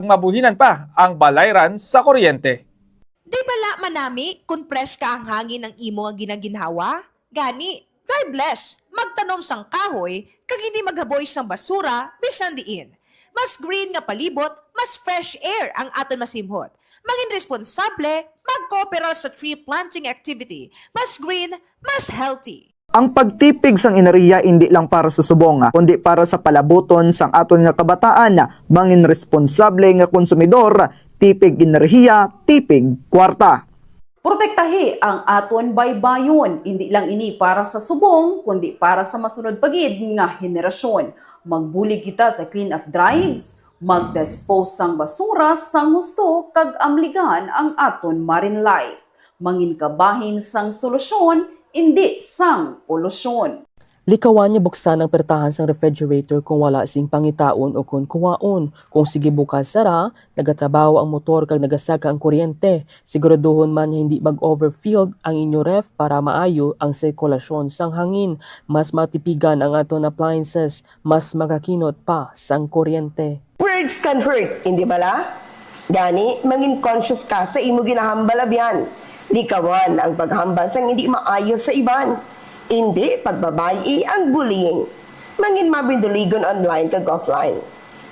Mabuhinan pa ang balayran sa kuryente. Di bala manami kung press ka ang hangin ng imo nga ginaginhawa? Gani, driveless, magtanom sang kahoy, kag hindi maghaboy sang basura, bisan diin. Mas green nga palibot, mas fresh air ang aton masimhot. Maging responsable, mag-cooperal sa tree planting activity. Mas green, mas healthy. Ang pagtipig sang enerhiya hindi lang para sa subong, kundi para sa palabuton sang aton nga kabataan, mangin responsable nga konsumidor, tipig enerhiya, tipig kwarta. Protektahi ang aton baybayon, hindi lang ini para sa subong, kundi para sa masunod pagid nga henerasyon. Magbulig kita sa clean-up drives, mag-dispose sang basura sang husto kag amligan ang aton marine life. Manginkabahin sang solusyon, hindi sang polusyon. Likawan niya buksan ang pertahan sang refrigerator kung wala sing pangitaon o kung kuwaon. Kung sige bukas sara, nagatrabaho ang motor kag nagasaka ang kuryente. Siguraduhon man hindi mag-overfilled ang inyo ref para maayo ang sirkulasyon sang hangin. Mas matipigan ang aton appliances, mas makakinot pa sang kuryente. Words can hurt, hindi bala? Gani, maging conscious ka sa imo ginahambalabian. Likawan ang paghambal sang hindi maayos sa iban. Hindi pagbabayi ang bullying. Mangin mabinduligon online kag offline.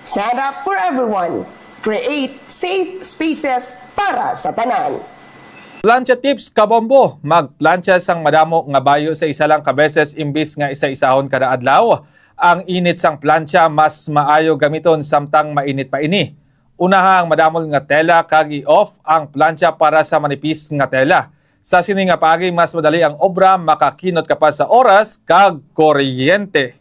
Stand up for everyone. Create safe spaces para sa tanan. Plancha tips ka Bombo. Magplancha sang madamo nga bayo sa isa lang ka beses imbis nga isa-isahon kada adlaw. Ang init sang plancha mas maayo gamiton samtang mainit pa ini. Unaha ang madamol nga tela kag i-off ang plancha para sa manipis nga tela. Sa sini nga paagi mas madali ang obra, makakinot ka pa sa oras kag kuryente.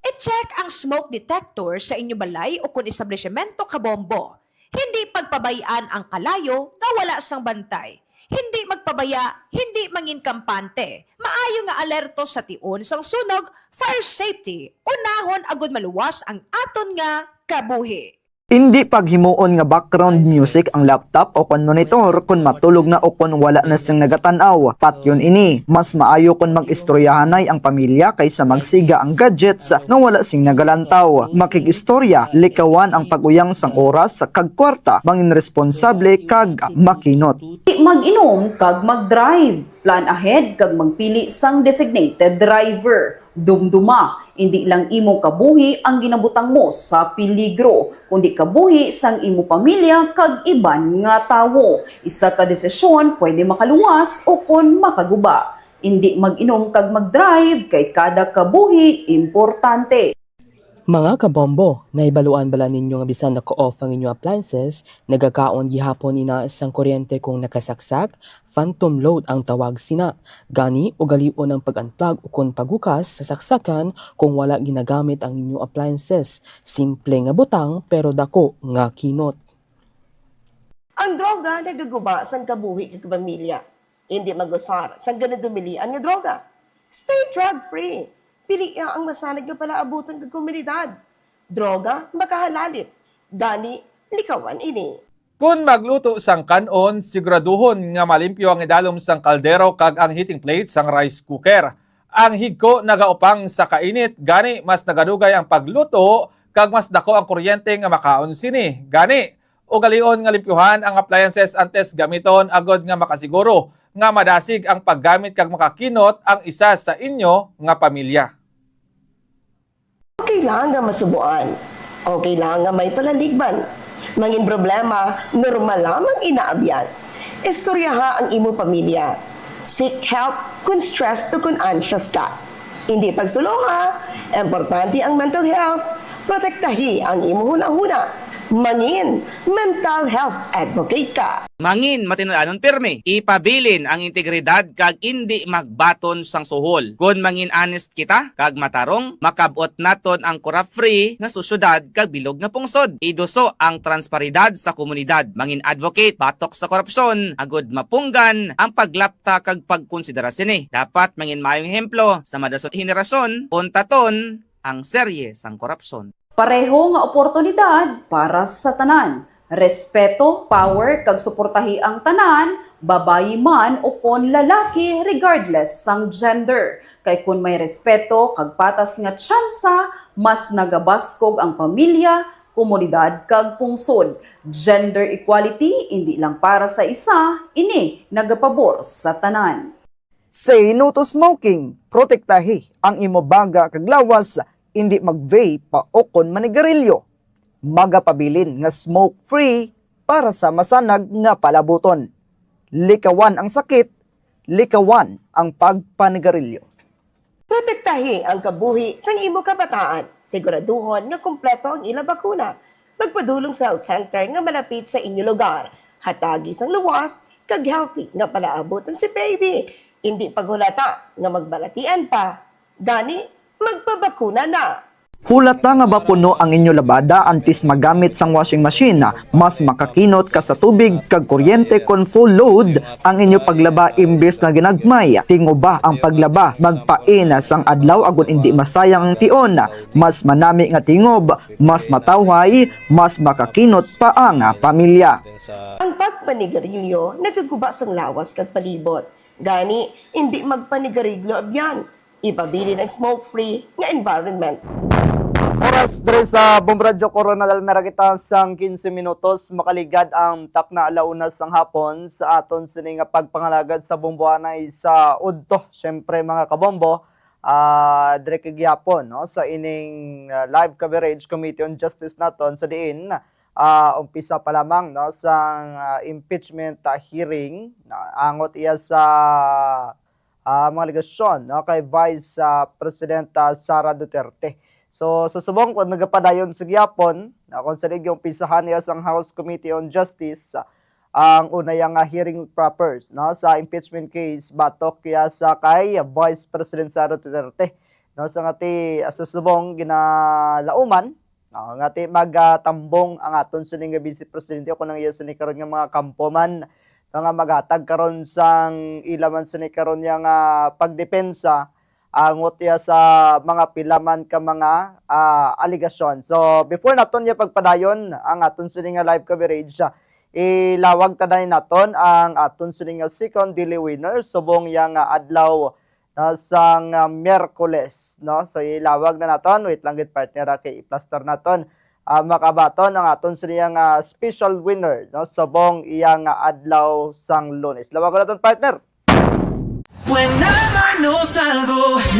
I-check ang smoke detector sa inyo balay o kung establishmento ka Bombo. Hindi pagpabayaan ang kalayo nga wala sang bantay. Hindi magpabaya, hindi mangin kampante. Maayo nga alerto sa tion sang sunog, fire safety. Unahon agud maluwas ang aton nga kabuhi. Hindi paghimuon nga background music ang laptop o kon monitor kung matulog na o kung wala na siyang nagatanaw. Patyon ini, mas maayo kung mag-istoryahanay ang pamilya kaysa magsiga ang gadgets na wala sing nagalantaw. Makikistorya, likawan ang paguyang sang oras sa kagkwarta, mangin responsable kag makinot. Mag-inom kag mag-drive. Plan ahead kag magpili sang designated driver. Dumduma, hindi lang imo kabuhi ang ginabutang mo sa peligro, kundi kabuhi sang imo pamilya kag iban nga tawo. Isa ka desisyon pwede makaluwas o kon makaguba. Hindi mag-inom kag mag-drive kay kada kabuhi importante. Mga kabombo, naibaluan bala ninyo nga bisan naka-off ang inyong appliances, nagakaon gihapon ina sang kuryente kung nakasaksak, phantom load ang tawag sina. Gani o galion ang pag-unplug o kung pagukas sa saksakan kung wala ginagamit ang inyong appliances. Simple nga butang pero dako nga kinot. Ang droga nagaguba sang kabuhi kag pamilya. Hindi magusar sang ganadumilian nga droga. Stay drug-free. Pili ang masanag nga pala abuton kag komunidad. Droga makahalalit. Gani likawan ini. Kung magluto sang kanon, siguraduhon nga malimpyo ang idalom sang kaldero kag ang heating plate sang rice cooker. Ang higko nagaupang sa kainit, gani mas nagadugay ang pagluto kag mas dako ang kuryente nga makaon sini. Gani, ugalion nga limpyuhan ang appliances antes gamiton agod nga makasiguro nga madasig ang paggamit kag makakinot ang isa sa inyo nga pamilya. Okay lang nga masubuan. Okay lang nga may palaligban. Mangin problema, normal lamang inaabyan. Istoryaha ang imo pamilya. Seek help kung stressed o kung anxious ka. Hindi pagsuluha, importante ang mental health. Protektahi ang imo hunahuna. Mangin, mental health advocate ka. Mangin matinalanon pirmi, ipabilin ang integridad kag hindi magbaton sang suhol. Kung mangin honest kita kag matarong, makabot naton ang corrupt-free nga susyudad kag bilog nga pungsod. Iduso ang transparidad sa komunidad. Mangin advocate batok sa korupsyon, agud mapunggan ang paglapta kag pagkonsiderasyon ni. Dapat mangin mayong ehemplo sa madasot henerasyon, puntaton ang serye sang korupsyon. Pareho nga oportunidad para sa tanan. Respeto, power, kag suportahi ang tanan, babayi man o kon lalaki regardless sang gender. Kay kun may respeto kag patas nga tsansa, mas nagabaskog ang pamilya, komunidad kag pungsod. Gender equality hindi lang para sa isa, ini nagapabor sa tanan. Say no to smoking, protektahi ang imo baga kag lawas, hindi mag-vape pa o kon manigarilyo. Magapabilin nga smoke-free para sa masanag nga palabuton. Likawan ang sakit, likawan ang pagpanigarilyo. Protektahi ang kabuhi sa imo kabataan. Siguraduhon nga kumpleto ang ila bakuna. Magpadulong sa health center nga malapit sa inyo lugar. Hatagi sang luwas, kag healthy nga palaabotan si baby. Hindi paghulata nga magbalatian pa. Gani, magpabakuna na. Hulata nga ba puno ang inyo labada antes magamit sang washing machine, mas makakinot ka sa tubig kag kuryente kon full load ang inyo paglaba imbes nga ginagmay. Tingo ba ang paglaba magpain sang adlaw agon hindi masayang ang tion, mas manami nga tingob, mas matawhay, mas makakinot pa ang pamilya. Ang pagpanigarilyo nagaguba sang lawas kag palibot. Gani, hindi magpanigarilyo abyan. Ipabili ng smoke-free nga environment. Oras dre sa Bombo Coronel Almera kita sang 15 minutos makaligad ang tak na alauna sang hapon sa aton sini nga pagpangalagad sa bomboanay sa udto. Syempre mga kabombo, dire kay gyapon no sa ining live coverage Committee on Justice naton sa diin umpisa pa lamang no sang impeachment hearing angot iya sa mga aligasyon no kay Vice President Sara Duterte. So, sa subong kung nagapadayon sa gyapon, kung sa yung pisahan niya sa House Committee on Justice, ang una yung hearing propers no, sa impeachment case batok kaya sa kay Vice President Sara Duterte. No, sa ngati sa subong ginalauman, ngati magtambong ang aton sining Vice Presidente o kung iya sini karon nga mga kampoman nga maghatag karon sang ilaman sini karon yang pagdepensa angot ya sa mga pilaman ka mga aligasyon. So, before naton niya pagpadayon ang aton sining live coverage, ilawag tanan naton ang aton sining second daily winner subong yang adlaw sang Miyerkules, no? So, ilawag na naton, wait lang gid partner kay i-plaster naton. Makabaton ang aton sining special winner, no? Subong iyang adlaw sang Lunes. Lawag ko naton partner.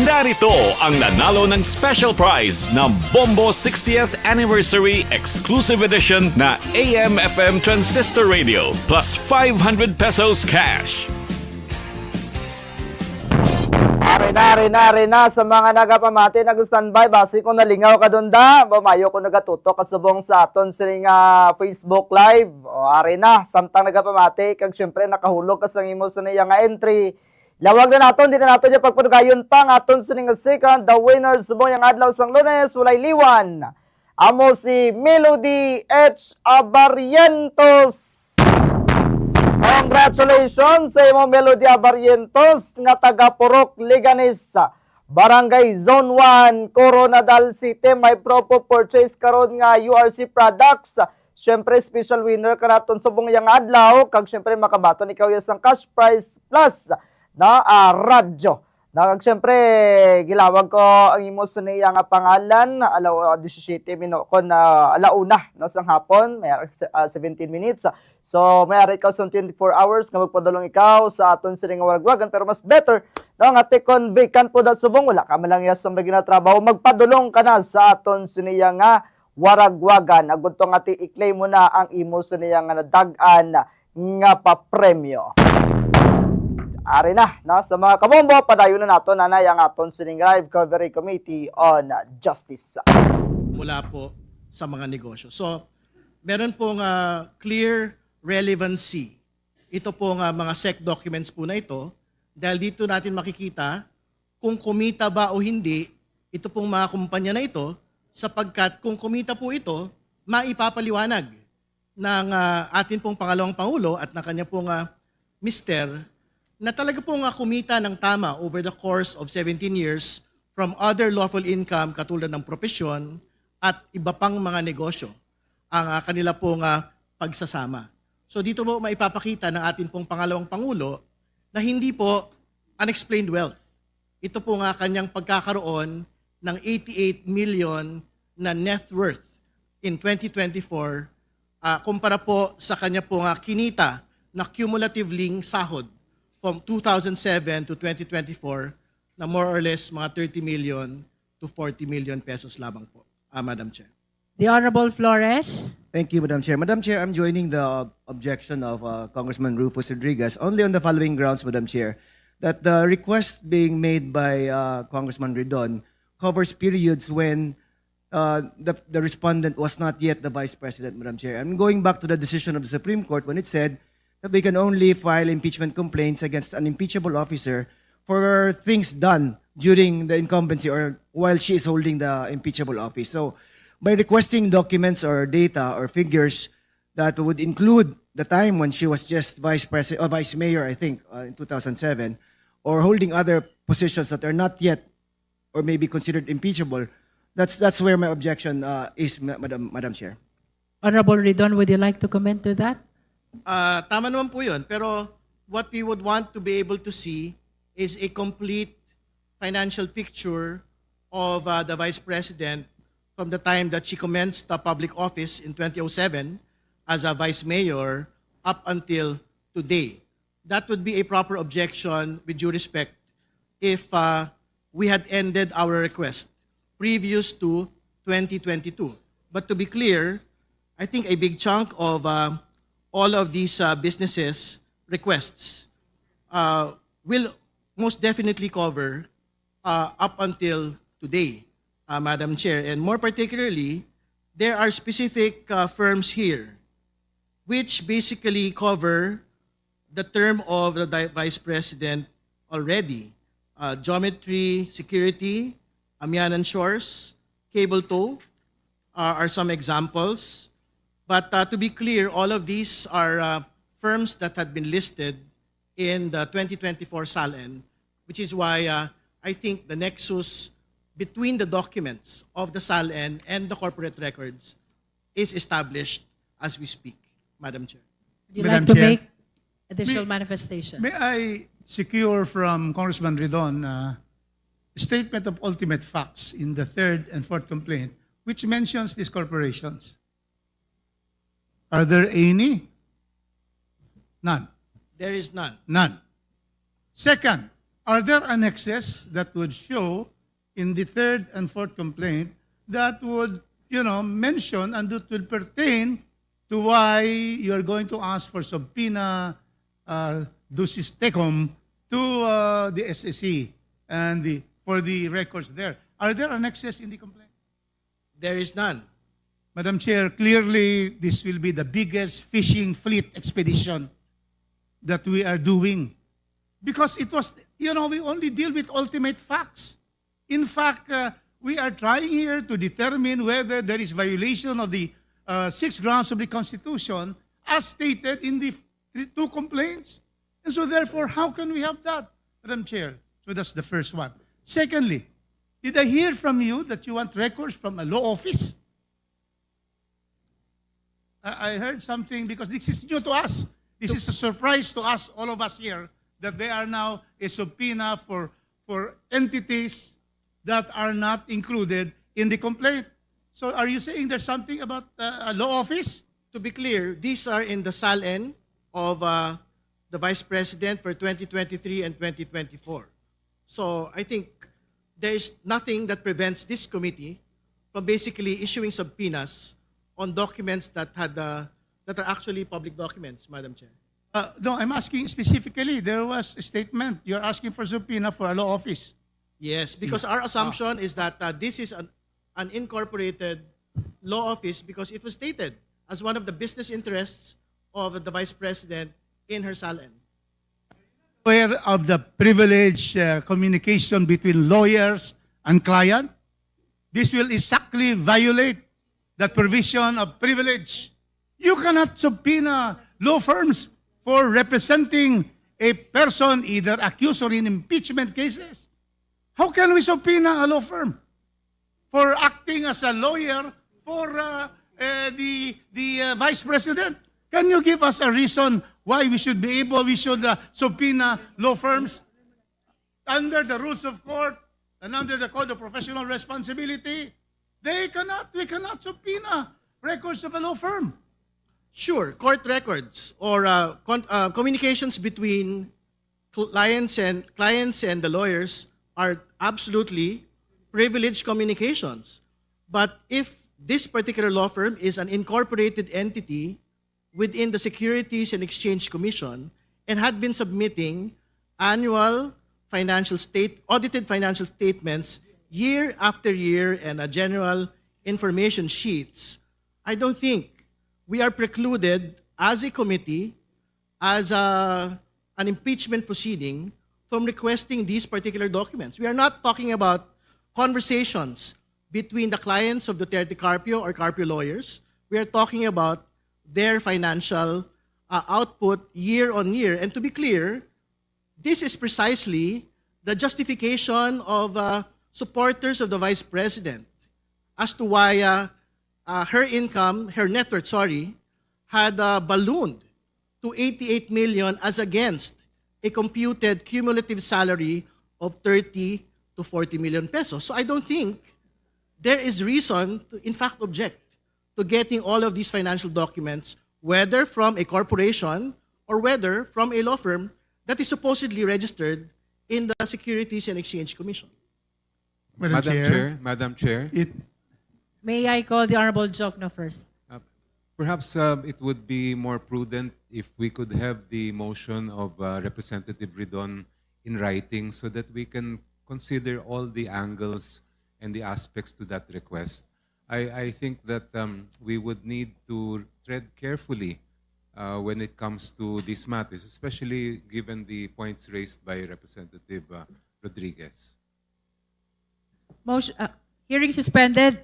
Narito ang nanalo ng special prize ng Bombo 60th Anniversary Exclusive Edition na AM/FM Transistor Radio plus 500 pesos cash. Ari na sa mga nagapamati nag-standby basi kung nalingaw ka doon da bumayo ko nagatuto kasubong sa aton sining Facebook live o ari na samtang nagapamati kag syempre nakahulog ka sa imo sa nga entry. Lawag na naton, di na naton yung pagpadugayon pa nga aton sining second, the winner subong yung adlaw sang Lunes, walay liwan. Amo si Melody H. Abarientos. Congratulations sa imo Melody Abarientos nga taga Purok, Liganes, Barangay Zone 1, Coronadal City. May propo purchase karon nga URC products. Syempre special winner ka naton subong yung adlaw kag syempre makabaton ikaw yung cash prize plus na radyo. Siyempre, gilawag ko ang imo sa niya nga pangalan, alaw 17 minukon na alauna no, sang hapon, may 17 minutes. So, may ikaw sa 24 hours nga magpadulong ikaw sa aton sining waragwagan, pero mas better, no, nga tekon vacant po da subong, wala ka malang yas sa trabaho, magpadulong ka na sa aton siniya nga waragwagan. Agud to nga i-claim mo na ang imo sa niya nga nadagan nga papremyo. Ari na, no? Sa mga kabombo, padayon na nato nanay ang aton sining live coverage committee on justice. Mula po sa mga negosyo. So, meron pong clear relevancy. Ito pong mga SEC documents po na ito dahil dito natin makikita kung kumita ba o hindi ito pong mga kumpanya na ito sapagkat kung kumita po ito, maipapaliwanag ng atin pong pangalawang Pangulo at ng kanya pong mister na talaga pong kumita ng tama over the course of 17 years from other lawful income katulad ng propesyon at iba pang mga negosyo ang kanila pong pagsasama. So dito po maipapakita ng atin pong pangalawang Pangulo na hindi po unexplained wealth. Ito po kanyang pagkakaroon ng 88 million na net worth in 2024 kumpara po sa kanya po kinita na cumulatively sahod from 2007 to 2024 na more or less mga 30 million to 40 million pesos lamang po, Madam Chair. The Honorable Flores. Thank you, Madam Chair. Madam Chair, I'm joining the objection of Congressman Rufus Rodriguez only on the following grounds, Madam Chair, that the request being made by Congressman Ridon covers periods when the respondent was not yet the Vice President, Madam Chair. I'm going back to the decision of the Supreme Court when it said that we can only file impeachment complaints against an impeachable officer for things done during the incumbency or while she is holding the impeachable office. So, by requesting documents or data or figures that would include the time when she was just vice president or vice mayor, I think, in 2007, or holding other positions that are not yet or may be considered impeachable, that's where my objection is, Madam Chair. Honorable Ridon, would you like to comment to that? Tama naman po yun, pero what we would want to be able to see is a complete financial picture of the Vice President from the time that she commenced the public office in 2007 as a Vice Mayor up until today. That would be a proper objection, with due respect, if we had ended our request previous to 2022. But to be clear, I think a big chunk of all of these businesses' requests will most definitely cover up until today, Madam Chair. And more particularly, there are specific firms here which basically cover the term of the Vice President already. Geometry, Security, Amianan Shores, Cable Tow are some examples. But to be clear, all of these are firms that had been listed in the 2024 SALN, which is why I think the nexus between the documents of the SALN and the corporate records is established as we speak, Madam Chair. Would you Madam like to Chair. make additional manifestation? May I secure from Congressman Ridon a statement of ultimate facts in the third and fourth complaint, which mentions these corporations? Are there any? None. There is none. None. Second, are there annexes that would show in the third and fourth complaint that would, mention and that would pertain to why you are going to ask for subpoena ducis tecum to the SSC and for the records there? Are there annexes in the complaint? There is none. Madam Chair, clearly this will be the biggest fishing fleet expedition that we are doing. Because it was, we only deal with ultimate facts. In fact, we are trying here to determine whether there is violation of the 6 grounds of the Constitution as stated in the 2 complaints. And so therefore, how can we have that, Madam Chair? So that's the first one. Secondly, did I hear from you that you want records from a law office? I heard something because this is new to us. This is a surprise to us, all of us here, that they are now a subpoena for entities that are not included in the complaint. So are you saying there's something about a law office? To be clear, these are in the SALN of the Vice President for 2023 and 2024. So I think there is nothing that prevents this committee from basically issuing subpoenas on documents that are actually public documents, Madam Chair. No, I'm asking specifically. There was a statement. You're asking for subpoena for a law office. Yes, because our assumption is that this is an incorporated law office because it was stated as one of the business interests of the Vice President in her SALN. Aware of the privilege communication between lawyers and client? This will exactly violate that provision of privilege. You cannot subpoena law firms for representing a person either accused or in impeachment cases. How can we subpoena a law firm for acting as a lawyer for the Vice President? Can you give us a reason why we should subpoena law firms under the rules of court and under the Code of Professional Responsibility? We cannot subpoena records of a law firm. Sure, court records or communications between clients and the lawyers are absolutely privileged communications. But if this particular law firm is an incorporated entity within the Securities and Exchange Commission and had been submitting annual audited financial statements year after year and general information sheets, I don't think we are precluded as a committee, as an impeachment proceeding, from requesting these particular documents. We are not talking about conversations between the clients of Duterte Carpio or Carpio lawyers. We are talking about their financial output year on year. And to be clear, this is precisely the justification of supporters of the Vice President as to why her net worth, had ballooned to 88 million as against a computed cumulative salary of 30 to 40 million pesos. So I don't think there is reason to, in fact, object to getting all of these financial documents, whether from a corporation or whether from a law firm that is supposedly registered in the Securities and Exchange Commission. Madam Chair, May I call the Honorable Jokno first? Perhaps it would be more prudent if we could have the motion of Representative Ridon in writing so that we can consider all the angles and the aspects to that request. I think that we would need to tread carefully when it comes to these matters, especially given the points raised by Representative Rodriguez. Motion, hearing suspended.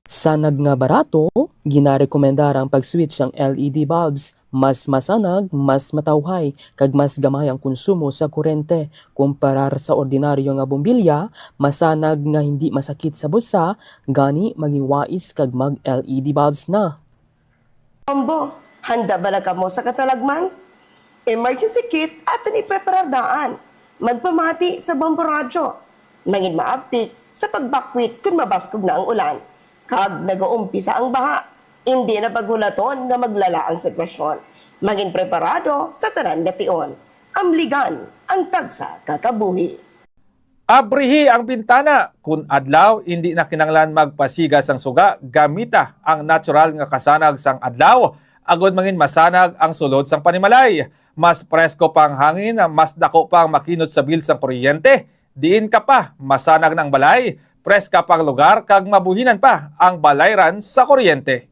Sanag nga barato, ginarekomendar ang pag-switch ng LED bulbs. Mas masanag, mas matawhay, kag mas gamay ang konsumo sa kurente. Kumparar sa ordinaryo nga bombilya, masanag nga hindi masakit sa busa, gani maging wais kag mag-LED bulbs na. Bombo, handa ba na ka mo sa katalagman? Emergency kit atin ipreparar daan. Magpamati sa Bombo Radyo. Mangin maaptik sa pagbakwit kung mabaskog na ang ulan. Kag nag-uumpisa ang baha, hindi na paghulaton nga maglala ang sitwasyon. Maging preparado sa tanan nga tion. Amligan ang tagsa kakabuhi. Abrihi ang bintana kun adlaw hindi na kinanglan magpasigas ang suga, gamita ang natural nga kasanag sang adlaw. Agod mangin masanag ang sulod sang panimalay. Mas presko pang hangin, mas dako pang makinot sa bil sang kuryente. Diin ka pa masanag ng balay. Preska pang lugar kag mabuhinan pa ang balayran sa kuryente.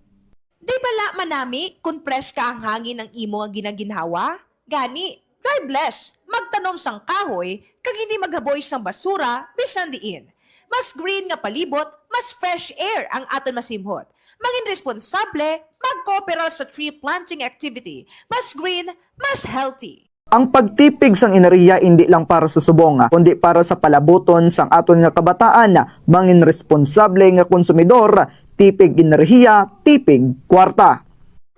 Di bala manami kung preska ang hangin ng imo nga ginaginhawa? Gani, driveless, magtanom sang kahoy, kag hindi maghaboy sang basura, bisan diin. Mas green nga palibot, mas fresh air ang aton masimhot. Maging responsable, mag-cooperar sa tree planting activity. Mas green, mas healthy. Ang pagtipig sang enerhiya hindi lang para sa subong, kundi para sa palabuton sang aton nga kabataan, mangin responsable nga konsumidor, tipig enerhiya, tipig kwarta.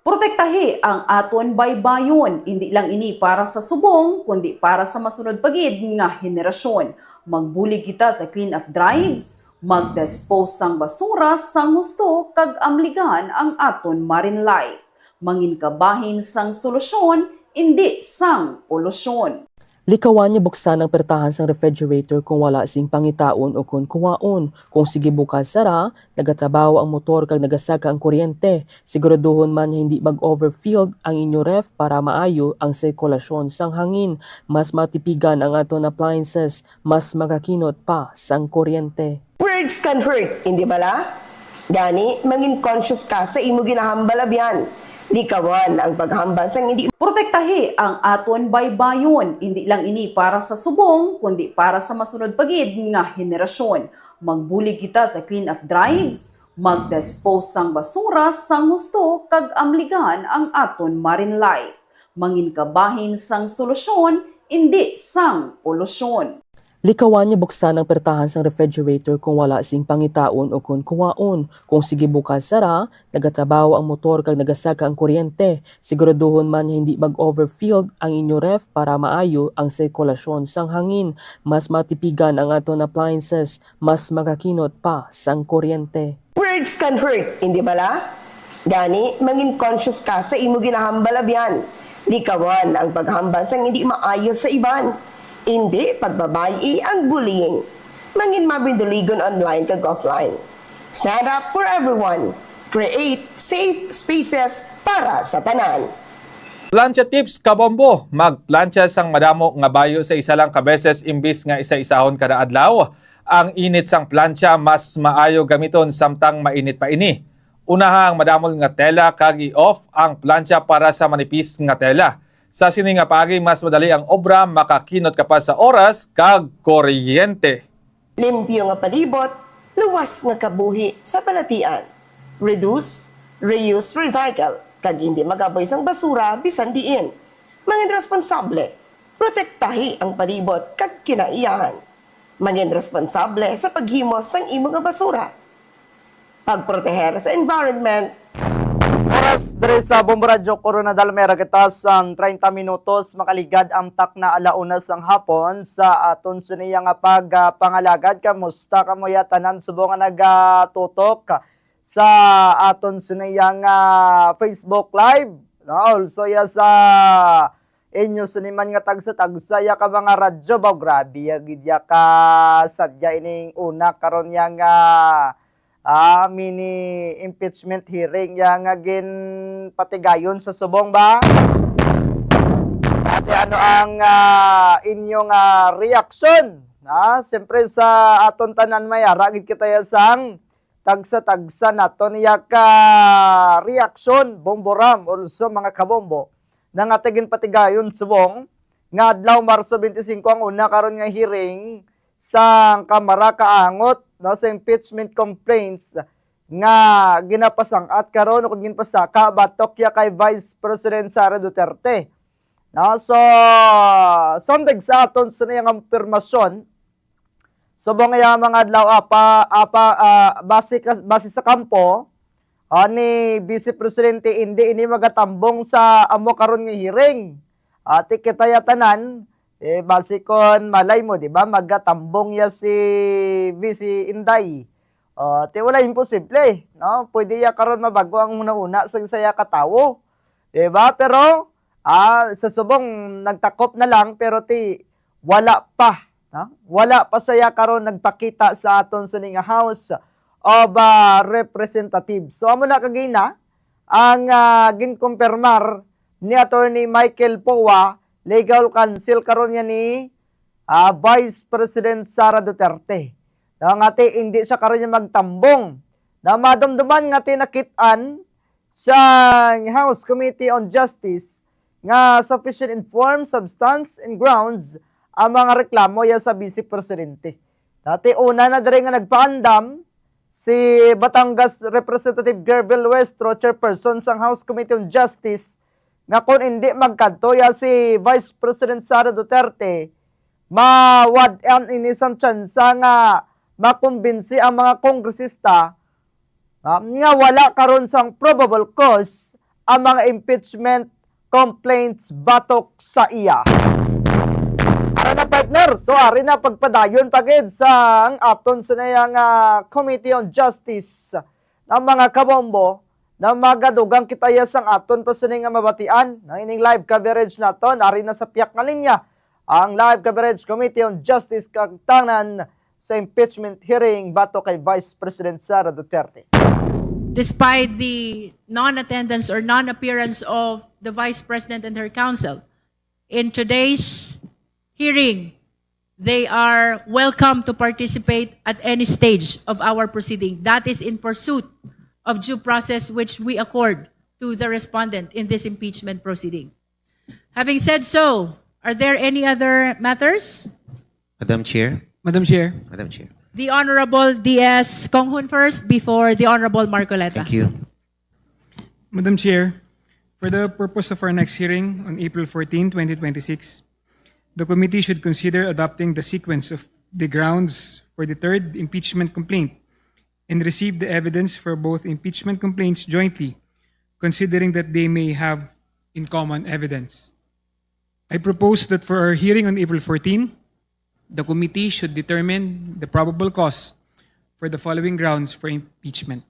Protektahi ang aton baybayon, hindi lang ini para sa subong, kundi para sa masunod pagid nga henerasyon. Magbuli kita sa clean-up drives, mag-dispose sang basura sang husto kag amligan ang aton marine life. Mangin kabahin sang solusyon, hindi sang polusyon. Likawan niya buksan ang pertahan sang refrigerator kung wala sing pangitaon o kung kuwaon. Kung sige bukas sara, nagatrabaho ang motor kag nagasaka ang kuryente. Siguraduhon man hindi mag-overfilled ang inyo ref para maayo ang sirkulasyon sang hangin. Mas matipigan ang aton appliances, mas makakinot pa sang kuryente. Words can hurt, hindi bala? Gani, mangin conscious ka sa imo ginahambalabihan. Likawan ang paghambal sang hindi. Protektahi ang aton baybayon, hindi lang ini para sa subong, kundi para sa masunod pagid nga henerasyon. Magbuli kita sa clean-up drives, mag-dispose sang basura sang husto kag amligan ang aton marine life. Mangin kabahin sang solusyon, hindi sang polusyon. Likawan niya buksan ang pertahan sang refrigerator kung wala sing pangitaon o kung kuwaon. Kung sige bukas sara, nagatrabaho ang motor kag nagasaka ang kuryente. Siguraduhon man hindi mag-overfilled ang inyo ref para maayo ang sirkulasyon sang hangin. Mas matipigan ang aton appliances, mas makakinot pa sang kuryente. Words can hurt, hindi bala? Gani, mangin conscious ka sa imo ginahambalabihan. Likawan ang paghambal sang hindi maayos sa iban. Hindi pagbabayi ang bullying. Mangin mabinduligon online kag offline. Stand up for everyone. Create safe spaces para sa tanan. Plancha tips ka Bombo. Magplancha sang madamo nga bayo sa isa lang ka beses imbis nga isa-isahon kada adlaw. Ang init sang plancha mas maayo gamiton samtang mainit pa ini. Unaha ang madamol nga tela kag i-off ang plancha para sa manipis nga tela. Sa sini nga pagi mas madali ang obra, makakinot ka pa sa oras kag kuryente. Limpyo nga palibot, luwas nga kabuhi sa palatian. Reduce, reuse, recycle. Kag hindi magaboy sang basura bisan diin. Mangin responsable, protektahi ang palibot kag kinaiyahan. Mangin responsable sa paghimos sang imo nga basura. Pagproteher sa environment. Oras diri sa Bombo Radyo Corona Dalmera kita sang 30 minutos makaligad ang tak na alauna sang hapon sa aton suniya nga pagpangalagad. Kamusta kamo ya tanan subong nga nagatutok sa aton suniya nga Facebook Live. Also ya sa inyo suniman nga tagsa-tagsa ya ka mga radyo ba grabe ya gid ya ka sadya ining una karon ya nga mini impeachment hearing yang agin patigayon sa subong ba? Ate ano ang inyong reaction? Siyempre sa aton tanan mayara gid kita ya sang tagsa-tagsa naton ya ka reaction Bomboram also mga kabombo nang atigin patigayon subong nga adlaw Marso 25 ang una karon nga hearing sang Kamara kaangot no sa impeachment complaints nga ginapasang at karon ug ginpasaka batok ya kay Vice President Sara Duterte. No so sundag sa aton sa niyang impormasyon subong nga mga adlaw base sa kampo ni Vice Presidente hindi ini magatambong sa amo karon nga hearing. Ati kita ya tanan base kon malay mo, di ba? Maggatambong ya si Vice Inday. Ti wala imposible, no? Pwede ya karon mabago ang una-una sa saya katawo. Di ba? Pero sa subong nagtakop na lang pero ti wala pa, no? Wala pa saya karon nagpakita sa aton sa nga House of Representatives. So amo na kagina ang ginkumpirmar ni Attorney Michael Powa legal counsel karon niya ni Vice President Sara Duterte. Nga ti hindi siya karon niya magtambong. Na madumduman nga ti nakitaan sa House Committee on Justice nga sufficient informed substance and grounds ang mga reklamo ya sa Vice Presidente. Dati una na diri nga nagpaandam si Batangas Representative Gerbel Westro, chairperson sa House Committee on Justice, nga kung hindi magkanto ya si Vice President Sara Duterte, mawad-an inisang tsansa nga makumbinsi ang mga kongresista nga wala karon sang probable cause ang mga impeachment complaints batok sa iya. Ara na partner, so ari na pagpadayon pagid sa ang aton sa nayang Committee on Justice ng mga kabombo na magadugang kita sang aton pa sining nga mabatian ng ining live coverage naton ari na sa piyak nga linya ang live coverage Committee on Justice kagtanan sa impeachment hearing bato kay Vice President Sara Duterte. Despite the non-attendance or non-appearance of the Vice President and her counsel, in today's hearing, they are welcome to participate at any stage of our proceeding. That is in pursuit of due process which we accord to the respondent in this impeachment proceeding. Having said so, are there any other matters? Madam Chair. Madam Chair. Madam Chair. The Honorable D.S. Konghun first before the Honorable Marcoleta. Thank you. Madam Chair, for the purpose of our next hearing on April 14, 2026, the committee should consider adopting the sequence of the grounds for the third impeachment complaint and receive the evidence for both impeachment complaints jointly, considering that they may have in common evidence. I propose that for our hearing on April 14, the committee should determine the probable cause for the following grounds for impeachment.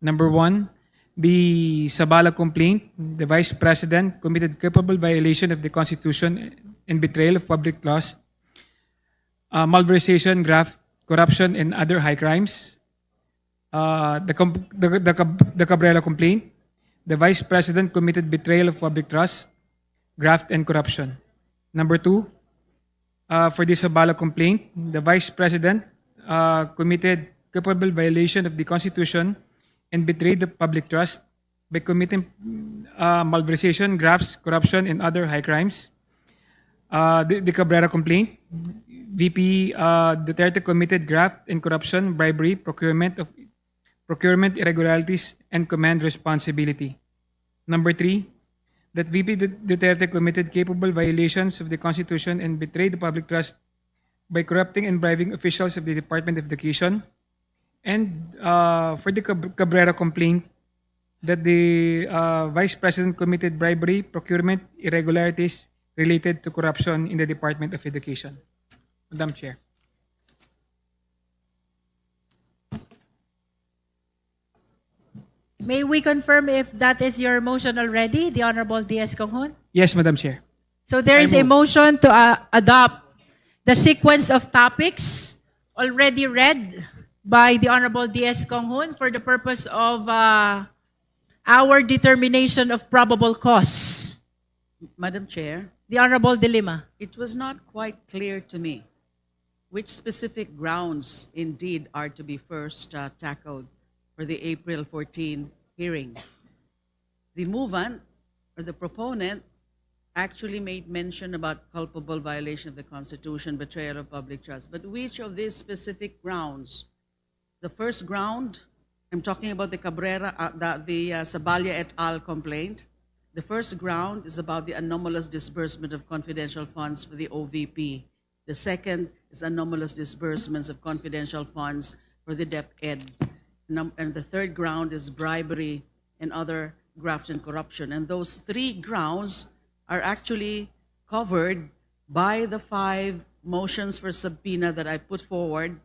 Number one, the Sabala complaint, the Vice President committed culpable violation of the Constitution and betrayal of public trust, malversation, graft, corruption, and other high crimes. The Cabrera complaint, the Vice President committed betrayal of public trust, graft, and corruption. Number two, for the Sabala complaint, the Vice President committed culpable violation of the Constitution and betrayed the public trust by committing malversation, grafts, corruption, and other high crimes. The Cabrera complaint, VP Duterte committed graft and corruption, bribery, procurement irregularities, and command responsibility. Number three, that VP Duterte committed capable violations of the Constitution and betrayed the public trust by corrupting and bribing officials of the Department of Education. And for the Cabrera complaint, that the Vice President committed bribery, procurement irregularities related to corruption in the Department of Education. Madam Chair. May we confirm if that is your motion already, the Honorable D.S. Conghon? Yes, Madam Chair. So there is a motion to adopt the sequence of topics already read by the Honorable D.S. Conghon for the purpose of our determination of probable cause. Madam Chair, The Honorable De Lima. it was not quite clear to me which specific grounds indeed are to be first tackled for the April 14 hearing. The movant or the proponent actually made mention about culpable violation of the Constitution, betrayal of public trust. But which of these specific grounds? The first ground, I'm talking about the Cabrera, the Saballa et al. Complaint. The first ground is about the anomalous disbursement of confidential funds for the OVP. The second is anomalous disbursements of confidential funds for the DepEd. And the third ground is bribery and other graft and corruption. And those three grounds are actually covered by the 5 motions for subpoena that I put forward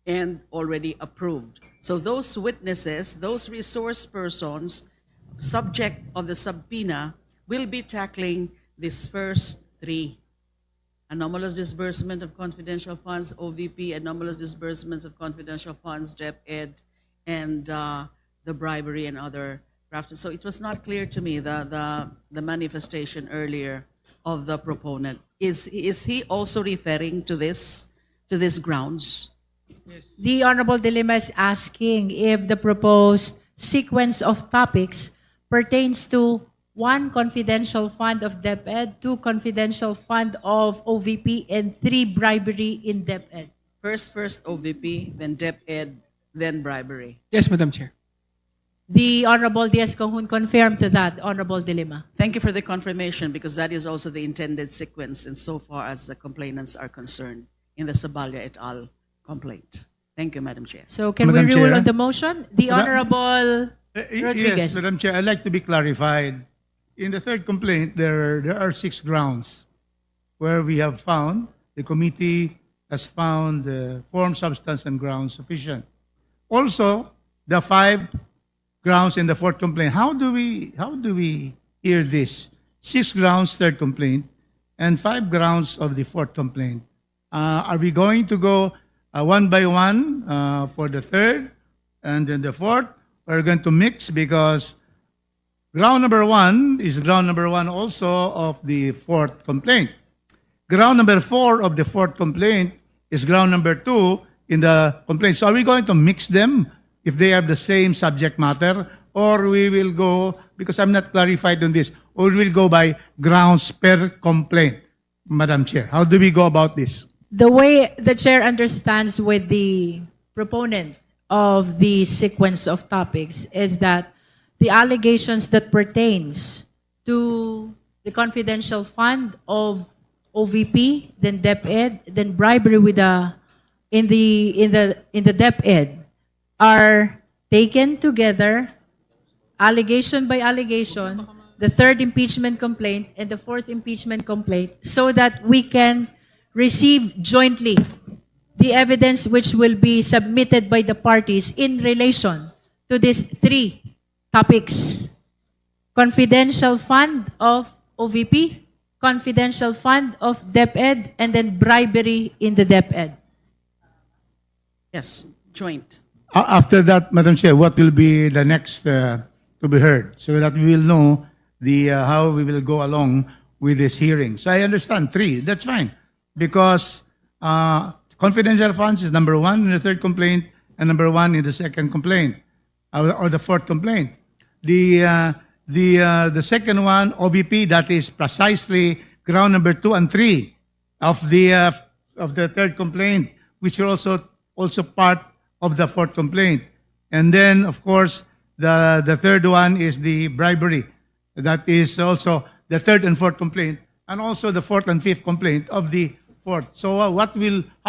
and already approved. So those witnesses, those resource persons, subject of the subpoena, will be tackling these first 3. Anomalous disbursement of confidential funds, OVP, anomalous disbursements of confidential funds, DepEd, and the bribery and other graft. So it was not clear to me the manifestation earlier of the proponent. Is he also referring to these grounds? The Honorable De Lima is asking if the proposed sequence of topics pertains to 1 confidential fund of DepEd, 2 confidential fund of OVP, and 3 bribery in DepEd. First OVP, then DepEd, then bribery. Yes, Madam Chair. The Honorable D.S. Conghon confirmed to that, Honorable De Lima. Thank you for the confirmation, because that is also the intended sequence insofar as the complainants are concerned in the Saballa et al. Complaint. Thank you, Madam Chair. So can Madam we rule Chair? on the motion? The Honorable Rodriguez. Yes, Madam Chair, I'd like to be clarified. In the third complaint, there are 6 grounds where we have found, the committee has found the form, substance, and grounds sufficient. Also, the 5 grounds in the fourth complaint. How do we hear this? 6 grounds, third complaint, and 5 grounds of the fourth complaint. Are we going to go one by one for the third and then the fourth? We're going to mix, because ground number 1 is ground number 1 also of the fourth complaint. Ground number 4 of the fourth complaint is ground number 2 in the complaint. So are we going to mix them if they have the same subject matter, or we will go, because I'm not clarified on this, or we will go by grounds per complaint, Madam Chair? How do we go about this? The way the chair understands with the proponent of the sequence of topics is that the allegations that pertains to the confidential fund of OVP, then DepEd, then bribery with in the DepEd are taken together, allegation by allegation, the third impeachment complaint and the fourth impeachment complaint, so that we can receive jointly the evidence which will be submitted by the parties in relation to these three topics: confidential fund of OVP, confidential fund of DepEd, and then bribery in the DepEd. Yes, joint. After that, Madam Chair, what will be the next to be heard so that we will know how we will go along with this hearing? So I understand 3. That's fine because confidential funds is number 1 in the third complaint and number 1 in the second complaint or the fourth complaint. The second one, OBP, that is precisely ground number 2 and 3 of the third complaint, which are also part of the fourth complaint. And then, of course, the third one is the bribery. That is also the third and fourth complaint, and also the fourth and fifth complaint of the fourth. So how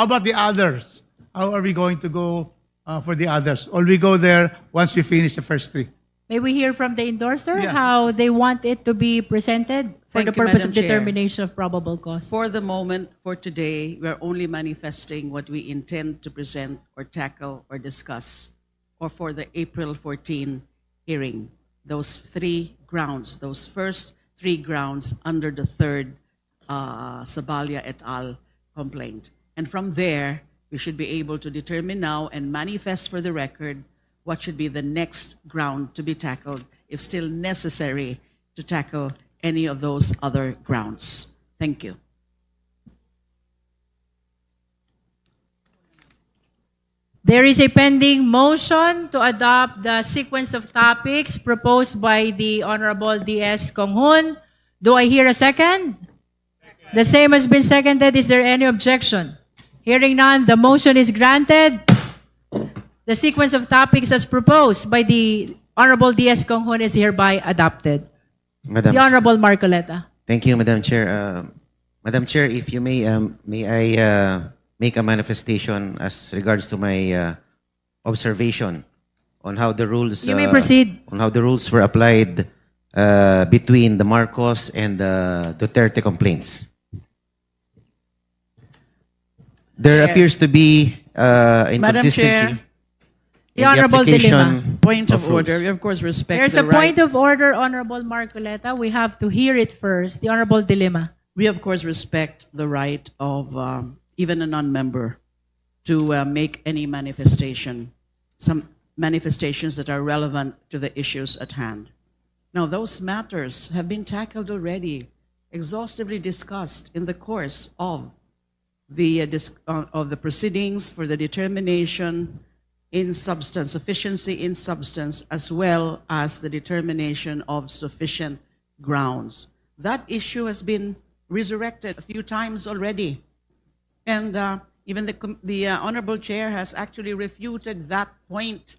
about the others? How are we going to go for the others? Or we go there once we finish the first 3? May we hear from the endorser Yeah. how they want it to be presented for Thank the you, purpose Madam of Chair. determination of probable cause? For the moment, for today, we are only manifesting what we intend to present or tackle or discuss, or for the April 14 hearing. Those 3 grounds, those first 3 grounds under the third Sabalia et al. Complaint. And from there, we should be able to determine now and manifest for the record what should be the next ground to be tackled, if still necessary, to tackle any of those other grounds. Thank you. There is a pending motion to adopt the sequence of topics proposed by the Honorable D.S. Konghun. Do I hear a second? The same has been seconded. Is there any objection? Hearing none, the motion is granted. The sequence of topics as proposed by the Honorable D.S. Konghun is hereby adopted. Madam, The Honorable Marcoleta. thank you, Madam Chair. Madam Chair, if you may I make a manifestation as regards to my observation on how the rules You may proceed. on how the rules were applied between the Marcos and the Duterte complaints. There Chair. appears to be Madam inconsistency Chair. The Honorable application Point of rules. order. We of course respect There's the a point right. of order, Honorable Marcoleta. We have to hear it first. The Honorable Dilima. We of course respect the right of even a non-member to make any manifestation, some manifestations that are relevant to the issues at hand. Now, those matters have been tackled already, exhaustively discussed in the course of the proceedings for the determination in substance, sufficiency in substance, as well as the determination of sufficient grounds. That issue has been resurrected a few times already. And even the Honorable Chair has actually refuted that point,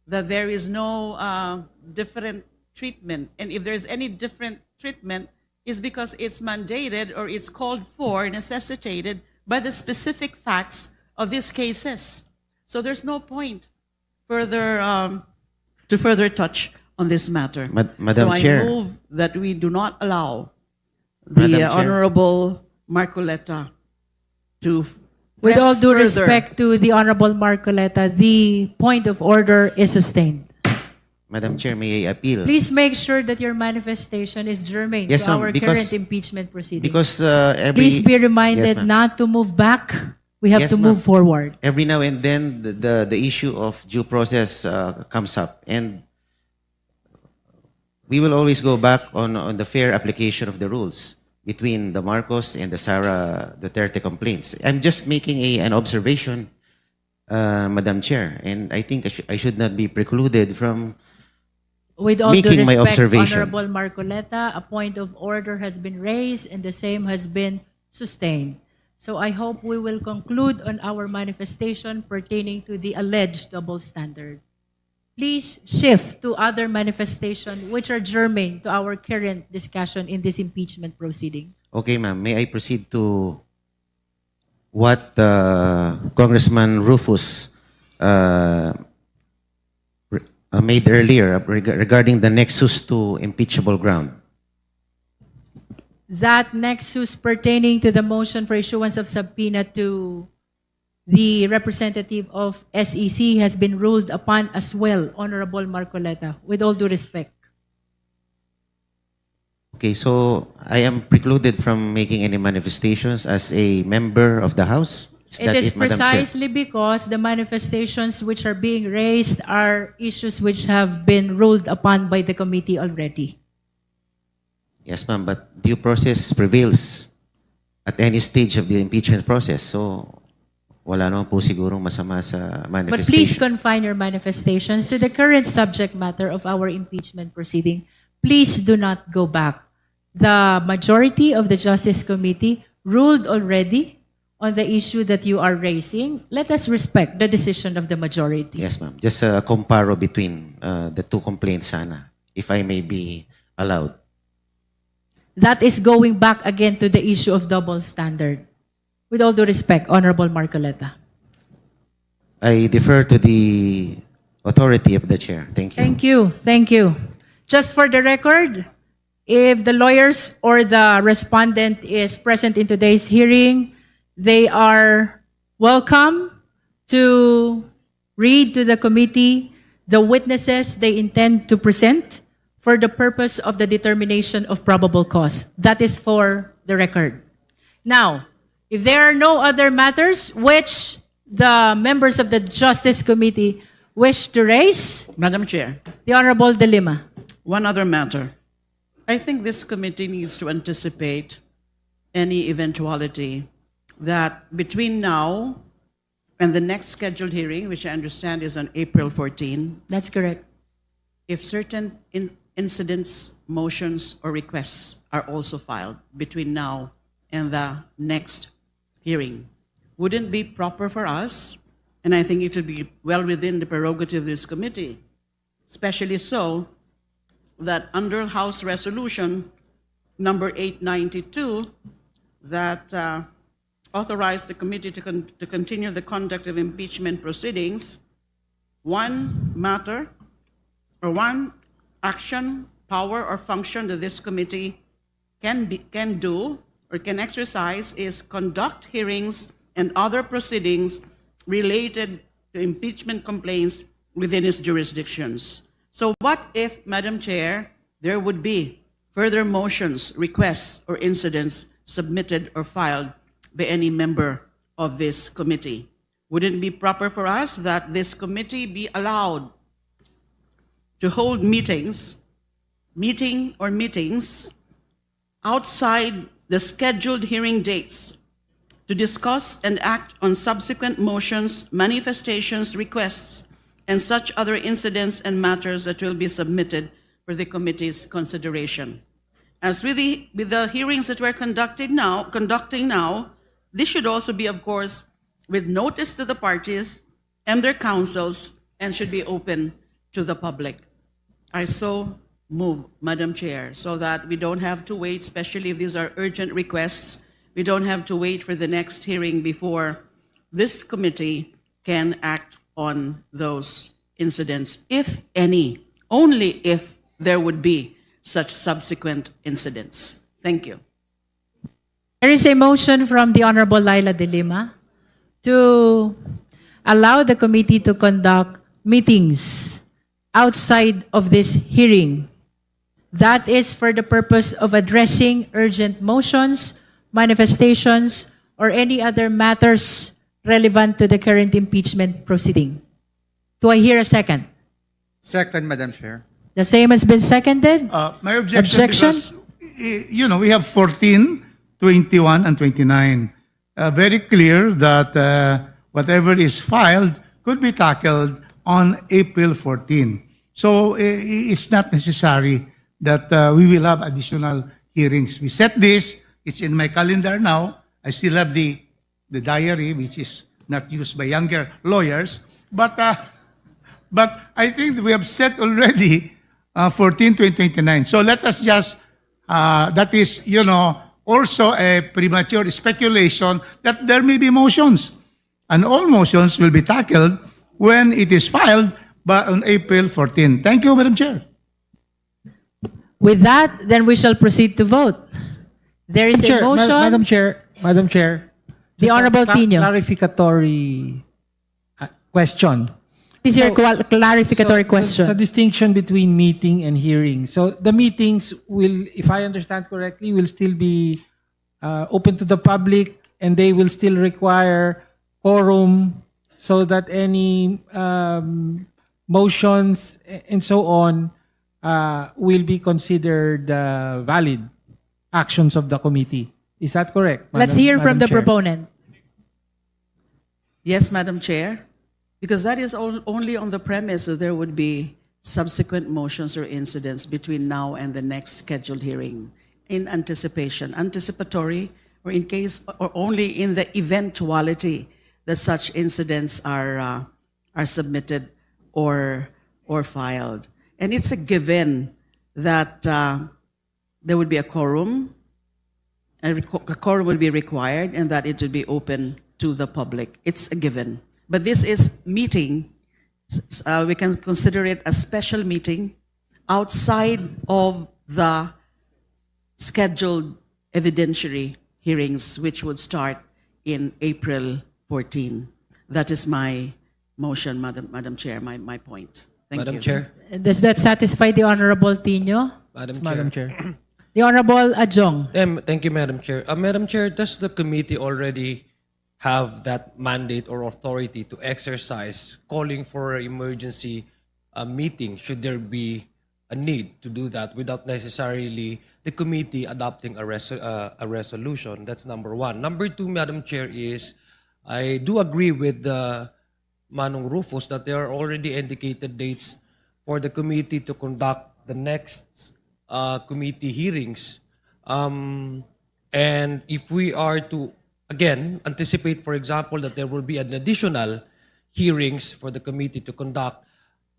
that there is no different treatment. And if there's any different treatment, it's because it's mandated or it's called for, necessitated by the specific facts of these cases. So there's no point further to further touch on this matter. Madam so Chair. I move that we do not allow the Madam Chair. Honorable Marcoleta to With press all due further. respect to the Honorable Marcoleta, the point of order is sustained. Madam Chair, may I appeal? Please make sure that your manifestation is germane Yes, to ma'am, our because- current impeachment proceeding. Because Please be reminded Yes, ma'am. not to move back. We have Yes, to ma'am. move forward. Every now and then, the issue of due process comes up, and we will always go back on the fair application of the rules between the Marcos and the Sara Duterte complaints. I'm just making an observation, Madam Chair, and I think I should not be precluded from With all due making my respect, observation. Honorable Marcoleta, a point of order has been raised and the same has been sustained. So I hope we will conclude on our manifestation pertaining to the alleged double standard. Please shift to other manifestation which are germane to our current discussion in this impeachment proceeding. Okay, ma'am. May I proceed to what Congressman Rufus made earlier regarding the nexus to impeachable ground? That nexus pertaining to the motion for issuance of subpoena to the representative of SEC has been ruled upon as well, Honorable Marcoleta, with all due respect. Okay, so I am precluded from making any manifestations as a member of the House? It is Madam Chair? precisely because the manifestations which are being raised are issues which have been ruled upon by the committee already. Yes, ma'am, but due process prevails at any stage of the impeachment process. So, wala naman po sigurong masama sa But manifestation. please confine your manifestations to the current subject matter of our impeachment proceeding. Please do not go back. The majority of the Justice Committee ruled already on the issue that you are raising. Let us respect the decision of the majority. Yes, ma'am. Just a comparo between the two complaints sana, if I may be allowed. That is going back again to the issue of double standard. With all due respect, Honorable Marcoleta. I defer to the authority of the chair. Thank you. Thank you. Thank you. Just for the record, if the lawyers or the respondent is present in today's hearing, they are welcome to read to the committee the witnesses they intend to present for the purpose of the determination of probable cause. That is for the record. Now, if there are no other matters which the members of the Justice Committee wish to raise, Madam Chair, the Honorable De Lima. one other matter. I think this committee needs to anticipate any eventuality that between now and the next scheduled hearing, which I understand is on April 14, That's correct. if certain incidents, motions, or requests are also filed between now and the next hearing, wouldn't be proper for us, and I think it would be well within the prerogative of this committee, especially so that under House Resolution number 892 that authorized the committee to continue the conduct of impeachment proceedings, one matter or one action, power, or function that this committee can do or can exercise is conduct hearings and other proceedings related to impeachment complaints within its jurisdictions. So what if, Madam Chair, there would be further motions, requests, or incidents submitted or filed by any member of this committee? Wouldn't it be proper for us that this committee be allowed to hold meetings outside the scheduled hearing dates to discuss and act on subsequent motions, manifestations, requests, and such other incidents and matters that will be submitted for the committee's consideration? As with the hearings that we're conducting now, this should also be, of course, with notice to the parties and their counsels, and should be open to the public. I so move, Madam Chair, so that we don't have to wait, especially if these are urgent requests, we don't have to wait for the next hearing before this committee can act on those incidents, if any, only if there would be such subsequent incidents. Thank you. There is a motion from the Honorable Laila De Lima to allow the committee to conduct meetings outside of this hearing. That is for the purpose of addressing urgent motions, manifestations, or any other matters relevant to the current impeachment proceeding. Do I hear a second? Second, Madam Chair. The same has been seconded? My objection, because, we have 14, 21, and 29. Very clear that whatever is filed could be tackled on April 14. So it's not necessary that we will have additional hearings. We set this, it's in my calendar now. I still have the diary, which is not used by younger lawyers. But I think we have set already 14 to 29. So let us just, that is, also a premature speculation that there may be motions. And all motions will be tackled when it is filed on April 14. Thank you, Madam Chair. With that, then we shall proceed to vote. There is a motion. Madam Chair, The just a Honorable Tino. clarificatory question. This is your clarificatory So question. distinction between meeting and hearing. So the meetings will, if I understand correctly, will still be open to the public, and they will still require quorum so that any motions and so on will be considered valid actions of the committee. Is that correct? Let's hear from Madam the Chair? proponent. Yes, Madam Chair, because that is only on the premise that there would be subsequent motions or incidents between now and the next scheduled hearing in anticipation, anticipatory, or in case, or only in the eventuality that such incidents are submitted or filed. And it's a given that there would be a quorum, and a quorum will be required, and that it would be open to the public. It's a given. But this is meeting. We can consider it a special meeting outside of the scheduled evidentiary hearings, which would start in April 14. That is my motion, Madam Chair, my point. Thank you. Madam Chair. Does that satisfy the Honorable Tino? Madam Chair. The Honorable Adjong. Thank you, Madam Chair. Madam Chair, does the committee already have that mandate or authority to exercise calling for an emergency meeting should there be a need to do that without necessarily the committee adopting a resolution? That's number one. Number two, Madam Chair, is I do agree with Manong Rufus that there are already indicated dates for the committee to conduct the next committee hearings. And if we are to, again, anticipate, for example, that there will be an additional hearings for the committee to conduct,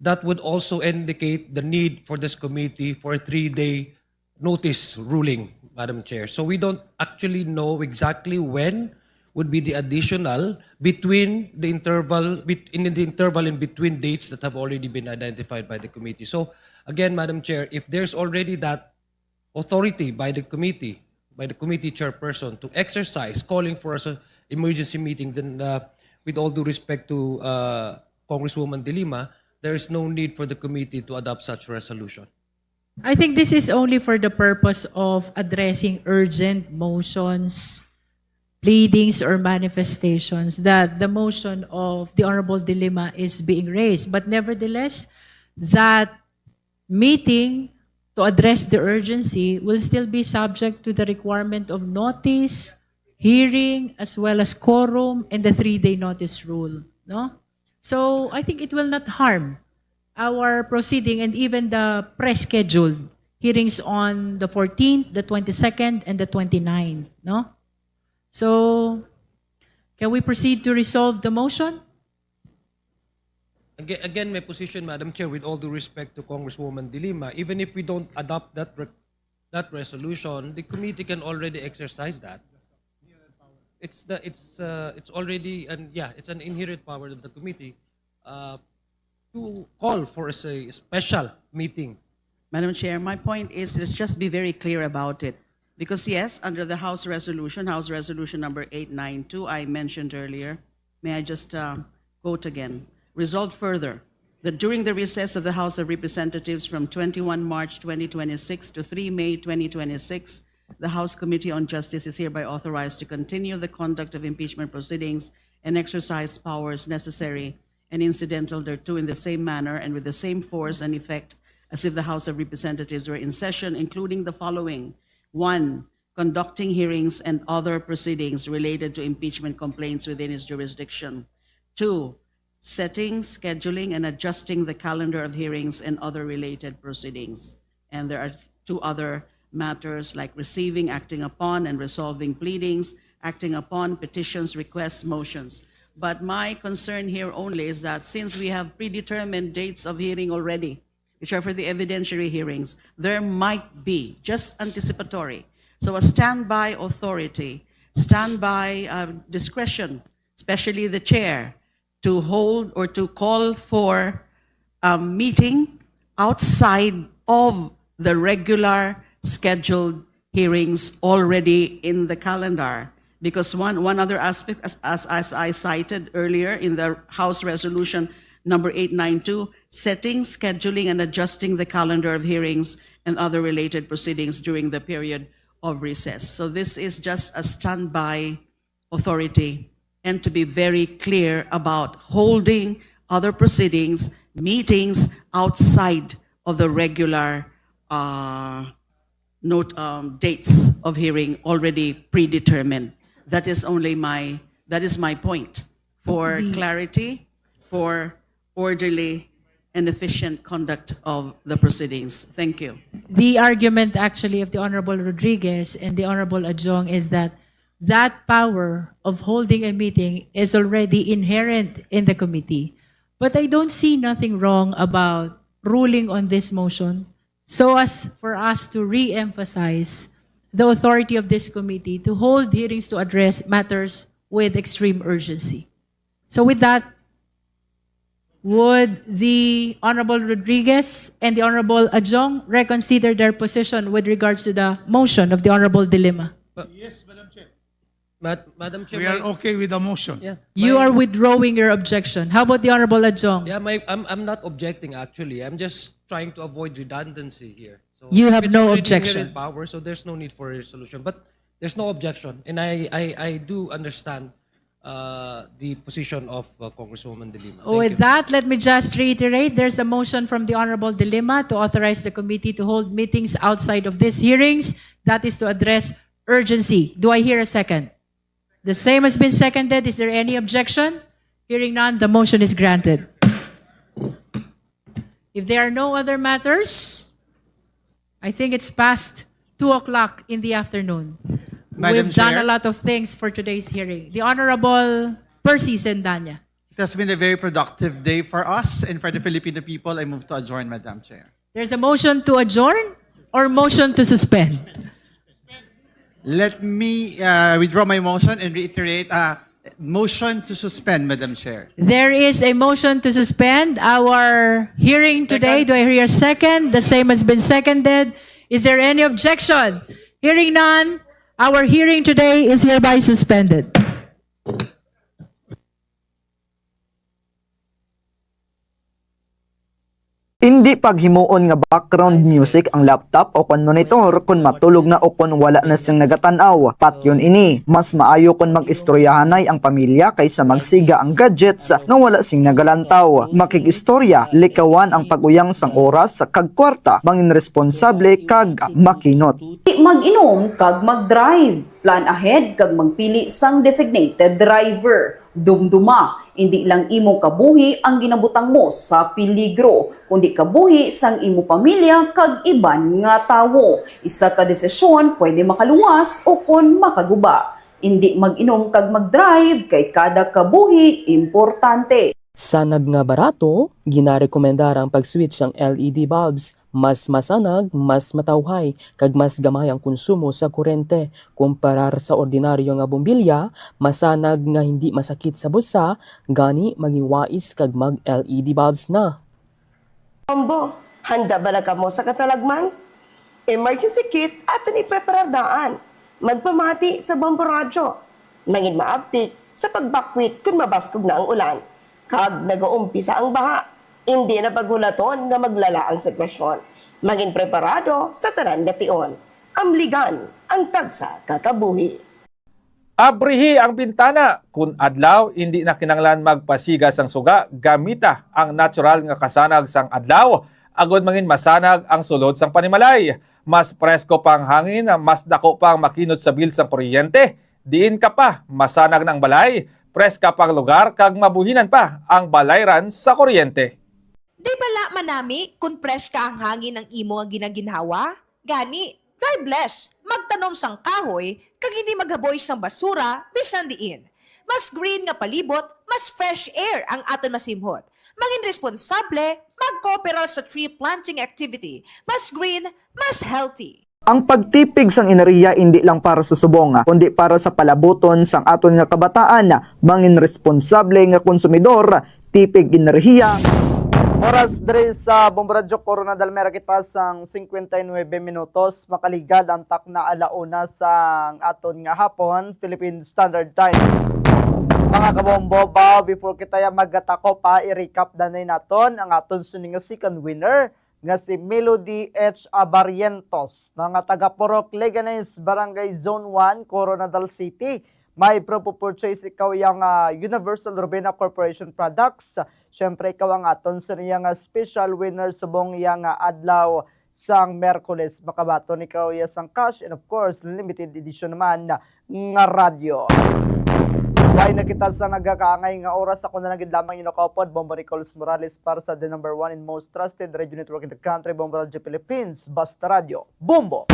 that would also indicate the need for this committee for a 3-day notice ruling, Madam Chair. So we don't actually know exactly when would be the additional between the interval, in the interval in between dates that have already been identified by the committee. So again, Madam Chair, if there's already that authority by the committee chairperson to exercise calling for an emergency meeting, then with all due respect to Congresswoman De Lima, there is no need for the committee to adopt such resolution. I think this is only for the purpose of addressing urgent motions, pleadings, or manifestations that the motion of the Honorable De Lima is being raised. But nevertheless, that meeting to address the urgency will still be subject to the requirement of notice, hearing, as well as quorum, and the 3-day notice rule. No? So I think it will not harm our proceeding and even the pre-scheduled hearings on the 14th, the 22nd, and the 29th. No? So can we proceed to resolve the motion? Again, my position, Madam Chair, with all due respect to Congresswoman De Lima, even if we don't adopt that resolution, the committee can already exercise that. It's already it's an inherent power of the committee to call for a special meeting. Madam Chair, my point is, let's just be very clear about it. Because yes, under the House Resolution number 892, I mentioned earlier, may I just quote again? Resolved further, that during the recess of the House of Representatives from 21 March 2026 to 3 May 2026, the House Committee on Justice is hereby authorized to continue the conduct of impeachment proceedings and exercise powers necessary and incidental thereto in the same manner and with the same force and effect as if the House of Representatives were in session, including the following. 1, conducting hearings and other proceedings related to impeachment complaints within its jurisdiction. 2, setting, scheduling, and adjusting the calendar of hearings and other related proceedings. And there are 2 other matters like receiving, acting upon, and resolving pleadings, acting upon petitions, requests, motions. But my concern here only is that since we have predetermined dates of hearing already, which are for the evidentiary hearings, there might be, just anticipatory, So a standby authority, standby discretion, especially the chair, to hold or to call for a meeting outside of the regular scheduled hearings already in the calendar. Because one other aspect, as I cited earlier in the House Resolution number 892, setting, scheduling, and adjusting the calendar of hearings and other related proceedings during the period of recess. So this is just a standby authority, and to be very clear about holding other proceedings, meetings outside of the regular dates of hearing already predetermined. That is my point, for clarity, for orderly and efficient conduct of the proceedings. Thank you. The argument actually of the Honorable Rodriguez and the Honorable Adjong is that that power of holding a meeting is already inherent in the committee. But I don't see nothing wrong about ruling on this motion so as for us to re-emphasize the authority of this committee to hold hearings to address matters with extreme urgency. So with that, would the Honorable Rodriguez and the Honorable Adjong reconsider their position with regards to the motion of the Honorable Dilima? Yes, Madam Chair. Madam Chair, We are okay with the motion. Yeah, You are withdrawing your objection. How about the Honorable Adjong? yeah, I'm not objecting actually. I'm just trying to avoid redundancy here. So You if have it's no already objection. inherent power, so there's no need for a resolution. But there's no objection, and I do understand the position of Congresswoman De Lima. Thank With you. that, let me just reiterate, there's a motion from the Honorable Dilima to authorize the committee to hold meetings outside of these hearings. That is to address urgency. Do I hear a second? The same has been seconded. Is there any objection? Hearing none, the motion is granted. If there are no other matters, I think it's past 2 o'clock in the afternoon. Madam We've done Chair. a lot of things for today's hearing. The Honorable Percy Sendanya. It has been a very productive day for us and for the Filipino people. I move to adjourn, Madam Chair. There's a motion to adjourn or motion to suspend? Let me withdraw my motion and reiterate motion to suspend, Madam Chair. There is a motion to suspend our hearing today. Do I hear a second? The same has been seconded. Is there any objection? Hearing none, our hearing today is hereby suspended. Hindi paghimuon nga background music ang laptop o kon monitor kung matulog na o kon wala na siyang nagatanaw. Patyon ini, mas maayo kung mag-istoryahanay ang pamilya kaysa magsiga ang gadgets na wala sing nagalantaw. Makikistorya, likawan ang paguyang sang oras kag kwarta, mangin responsable kag makinot. Mag-inom kag mag-drive. Plan ahead kag magpili sang designated driver. Dumduma, hindi lang imo kabuhi ang ginabutang mo sa peligro, kundi kabuhi sang imo pamilya kag iban nga tawo. Isa ka desisyon pwede makaluwas o kon makaguba. Hindi mag-inom kag mag-drive kay kada kabuhi importante. Sa nga barato, ginarekomendar ang pag-switch ng LED bulbs. Mas masanag, mas matawhay, kag mas gamay ang konsumo sa kurente. Kumparar sa ordinaryo nga bombilya, masanag nga hindi masakit sa busa, gani magiwais kag mag-LED bulbs na. Bombo, handa bala ka mo sa katalagman? Emergency kit ato ni preparadaan. Magpamati sa Bombo Radyo. Mangin maabtik sa pagbakwit kung mabaskog na ang ulan. Kag nag-uumpisa ang baha. Hindi na paghulaton nga maglala ang sitwasyon. Maging preparado sa tanan gation. Amligan ang tagsa kakabuhi. Abrihi ang bintana kun adlaw hindi na kinanglan magpasiga sang suga gamita ang natural nga kasanag sang adlaw agod mangin masanag ang sulod sang panimalay. Mas presko pang hangin, mas dako pang makinot sa bil sang kuryente. Diin ka pa masanag ng balay, preska pang lugar kag mabuhinan pa ang balayran sa kuryente. Di bala manami kung fresh ka ang hangin ng imo nga ginaginhawa? Gani, driveless, magtanom sang kahoy, kag hindi maghaboy sang basura, bisan diin. Mas green nga palibot, mas fresh air ang aton masimhot. Mangin responsable, mag-cooperal sa tree planting activity. Mas green, mas healthy. Ang pagtipig sang enerhiya hindi lang para sa subong, kundi para sa palabuton sang aton nga kabataan, mangin responsable nga konsumidor, tipig enerhiya. Oras dre sa Bombo Radyo Corona del Mera kita sang 59 minutos, makaligad ang takna alauna sang aton nga hapon, Philippine Standard Time. Mga kabombo, before kita magatako pa, i-recap na naton ang aton suning nga second winner nga si Melody H. Abarientos na nga taga Purok Leganes, Barangay Zone 1, Coronadal City. May purchase ikaw yung Universal Robina Corporation Products. Siyempre ikaw ang aton sa niyang special winner subong yang adlaw sang Merkules. Makabaton ikaw sang cash and of course limited edition naman nga radyo. Why na kita sa nagkakaangay nga oras, ako na lang lamang yung Kahapon, Bombo Nickcols Morales para sa the number 1 and most trusted radio network in the country, Bombo Radio Philippines, Basta Radio, Bombo!